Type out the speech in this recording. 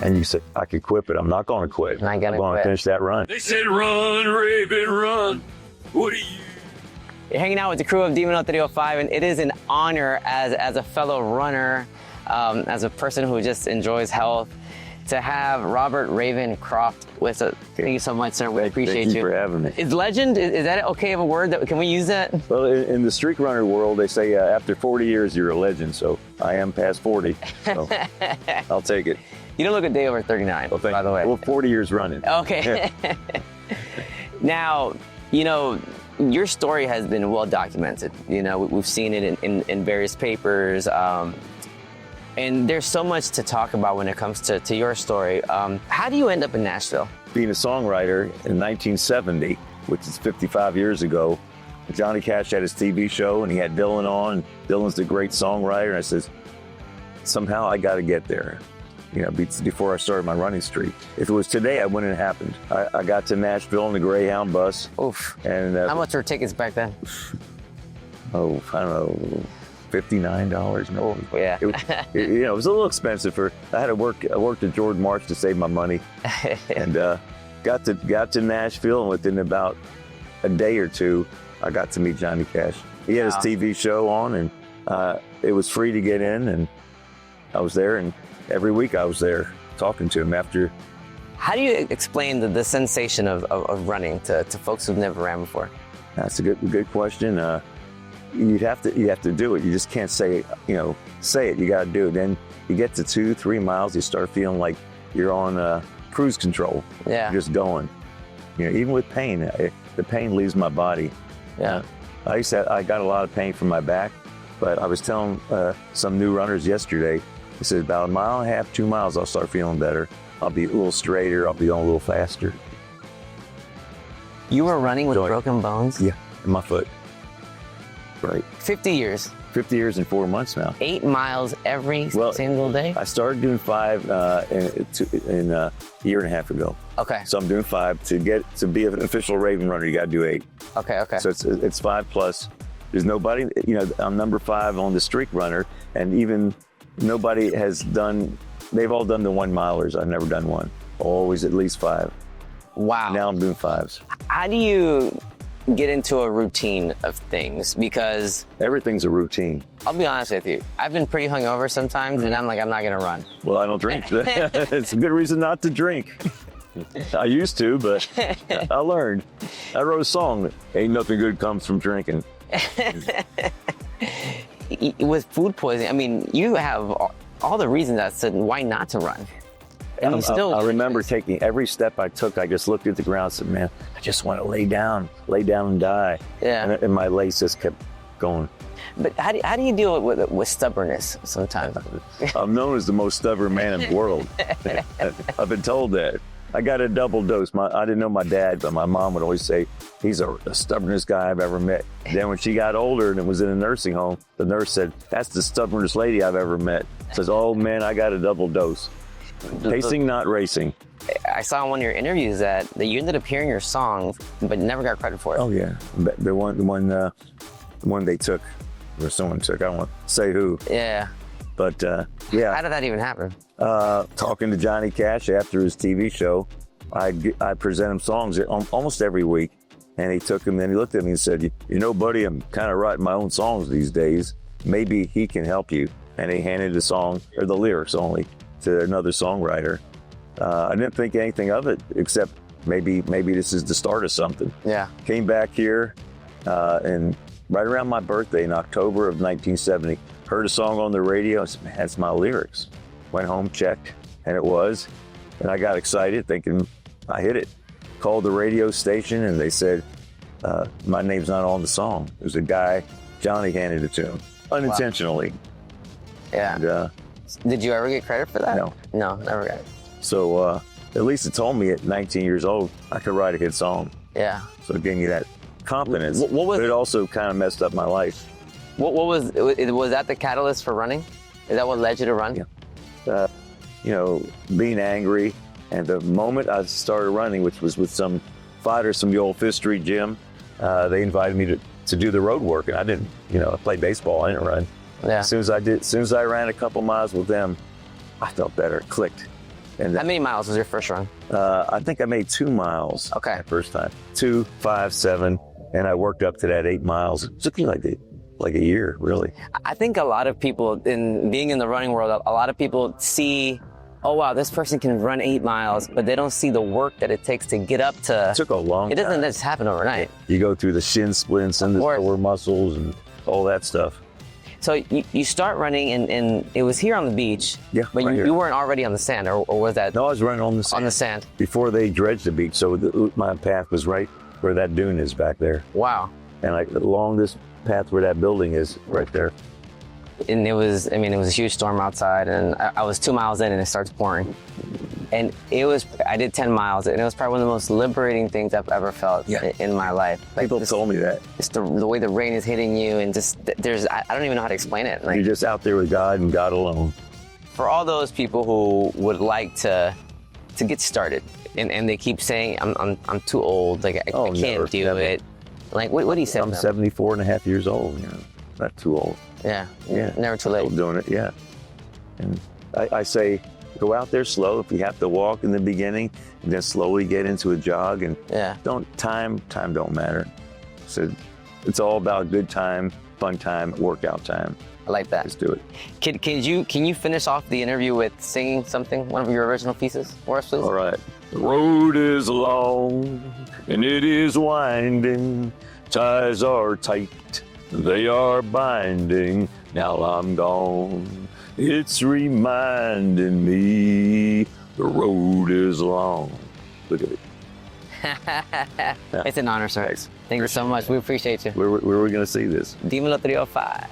and you said, I could quit, but I'm not going to quit. Not gonna I'm going to quit. finish that run. They said, run, Raven, run. What are you? You're hanging out with the crew of Demon 305, and it is an honor as a fellow runner, as a person who just enjoys health, to have Robert Raven Kraft with us. Thank you so much, sir. We appreciate Thank you for having me. Is legend, is that okay of a word? Can we use that? Well, in the streak runner world, they say after 40 years, you're a legend. So I am past 40. So I'll take it. You don't look a day over 39, Well, by the way. Well, 40 years running. Okay. Now, you know, your story has been well documented. You know, we've seen it in various papers. And there's so much to talk about when it comes to your story. How do you end up in Nashville? Being a songwriter in 1970, which is 55 years ago, Johnny Cash had his TV show and he had Dylan on. Dylan's a great songwriter. And I says, somehow I got to get there, you know, before I started my running streak. If it was today, I wouldn't have happened. I got to Nashville in the Greyhound bus. Oof. And How much were tickets back then? Oh, I don't know, $59 maybe. Oh, yeah. You know, it was a little expensive I worked at Jordan March to save my money. And got to Nashville, and within about a day or two, I got to meet Johnny Cash. He had his TV show on, and it was free to get in, and I was there, and every week I was there talking to him after. How do you explain the sensation of running to folks who've never ran before? That's a good question. You have to do it. You just can't say it. You got to do it. Then you get to 2-3 miles, you start feeling like you're on cruise control. Yeah. You're just going. You know, even with pain, the pain leaves my body. Yeah. I got a lot of pain from my back, but I was telling some new runners yesterday, I said about 1.5 miles, 2 miles, I'll start feeling better. I'll be a little straighter. I'll be going a little faster. You were running with broken bones? Yeah, in my foot. Right. 50 years. 50 years and 4 months now. 8 miles every single day? I started doing 5 in a year and a half ago. Okay. So I'm doing 5. To be an official Raven runner, you got to do 8. Okay. So it's 5 plus. There's nobody, I'm number 5 on the streak runner, and even nobody has done, they've all done the 1 milers. I've never done one. Always at least 5. Wow. Now I'm doing 5s. How do you get into a routine of things? Because everything's a routine. I'll be honest with you. I've been pretty hungover sometimes, and I'm like, I'm not going to run. Well, I don't drink. It's a good reason not to drink. I used to, but I learned. I wrote a song, Ain't Nothing Good Comes From Drinking. With food poisoning, I mean, you have all the reasons that said why not to run. And you still. I remember taking every step I took, I just looked at the ground and said, man, I just want to lay down and die. Yeah. And my legs just kept going. But how do you deal with stubbornness sometimes? I'm known as the most stubborn man in the world. I've been told that. I got a double dose. I didn't know my dad, but my mom would always say, he's the stubbornest guy I've ever met. Then when she got older and was in a nursing home, the nurse said, that's the stubbornest lady I've ever met. Says, oh man, I got a double dose. Pacing, not racing. I saw in one of your interviews that you ended up hearing your songs, but never got credit for it. Oh yeah, the one they took, or someone took. I don't want to say who. Yeah. But yeah. How did that even happen? Talking to Johnny Cash after his TV show, I present him songs almost every week, and he took him. Then he looked at me and said, "You know, buddy, I'm kind of writing my own songs these days. Maybe he can help you." And he handed the song, or the lyrics only, to another songwriter. I didn't think anything of it, except maybe this is the start of something. Yeah. Came back here, and right around my birthday in October of 1970, heard a song on the radio. I said, man, that's my lyrics. Went home, checked, and it was. And I got excited, thinking I hit it. Called the radio station, and they said, my name's not on the song. It was a guy, Johnny handed it to him, unintentionally. Wow. Yeah. And, did you ever get credit for that? No. No, never got it. So at least it told me at 19 years old, I could write a good song. Yeah. So it gave me that confidence. What was, but it also kind of messed up my life. What was that the catalyst for running? Is that what led you to run? Yeah. Being angry. And the moment I started running, which was with some fighters from the old Fifth Street gym, they invited me to do the road work. And I didn't, I played baseball, I didn't run. Yeah. As soon as I ran a couple miles with them, I felt better. It clicked. And How many miles was your first run? I think I made 2 miles. Okay. That first time. 2, 5, 7, and I worked up to that 8 miles. It took me like a year, really. I think a lot of people, in being in the running world, a lot of people see, oh wow, this person can run 8 miles, but they don't see the work that it takes to get up to. It took a long It doesn't time. just happen overnight. You go through the shin splints and the course. sore muscles and all that stuff. So you start running, and it was here on the beach. Yeah, But right here. you weren't already on the sand, or was that No, I was running on the sand. on the sand? Before they dredged the beach, so my path was right where that dune is back there. Wow. And along this path where that building is, right there. And it was a huge storm outside, and I was 2 miles in, and it starts pouring. And I did 10 miles, and it was probably one of the most liberating things I've ever felt in my life. Like, People told me that. Just the way the rain is hitting you, and just I don't even know how to explain it. Like, You're just out there with God and God alone. for all those people who would like to get started, and they keep saying I'm too old, like I never, can't do never. it. Like what do you say? I'm to them? 74 and a half years old, not too old. Yeah, Yeah. never too late. Still doing it, yeah. And I say, go out there slow. If you have to walk in the beginning, and then slowly get into a jog, and Yeah. time don't matter. So it's all about good time, fun time, workout time. I like that. Just do it. Can you finish off the interview with singing something, one of your original pieces for us, please? All right. The road is long and it is winding. Ties are tight, they are binding. Now I'm gone. It's reminding me the road is long. Look at it. It's an honor, sir. Thanks. Thank you so much. We appreciate you. Where are we going to see this? Dímelo 305.